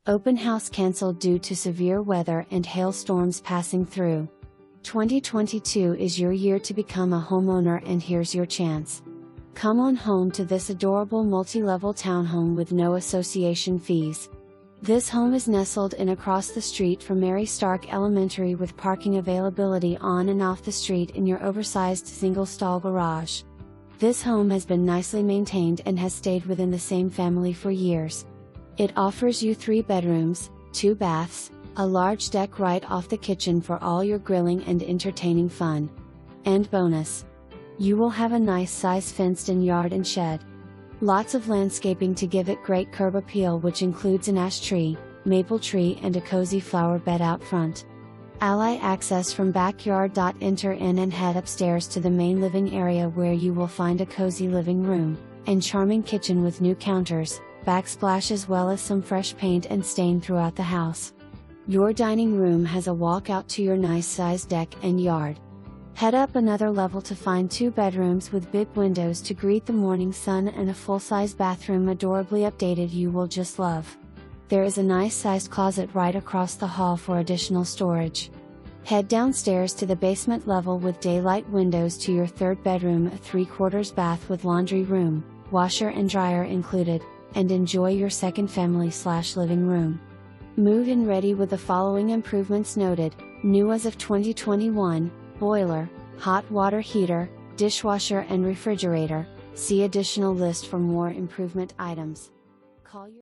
Open house cancelled due to severe weather and hailstorms passing through. 2022 is your year to become a homeowner, and here's your chance. Come on home to this adorable multi-level townhome with no association fees. This home is nestled in across the street from Mary Stark Elementary, with parking availability on and off the street in your oversized single-stall garage. This home has been nicely maintained and has stayed within the same family for years. It offers you 3 bedrooms, 2 baths, a large deck right off the kitchen for all your grilling and entertaining fun. And bonus, you will have a nice size fenced-in yard and shed. Lots of landscaping to give it great curb appeal, which includes an ash tree, maple tree and a cozy flower bed out front. Ally access from backyard.Enter in and head upstairs to the main living area, where you will find a cozy living room and charming kitchen with new counters, backsplash, as well as some fresh paint and stain throughout the house. Your dining room has a walkout to your nice sized deck and yard. Head up another level to find 2 bedrooms with big windows to greet the morning sun and a full-size bathroom adorably updated you will just love. There is a nice sized closet right across the hall for additional storage. Head downstairs to the basement level with daylight windows to your 3rd bedroom, a 3/4 bath with laundry room, washer and dryer included, and enjoy your second family/living room. Move in ready with the following improvements noted: new as of 2021, boiler, hot water heater, dishwasher and refrigerator. See additional list for more improvement items. Call your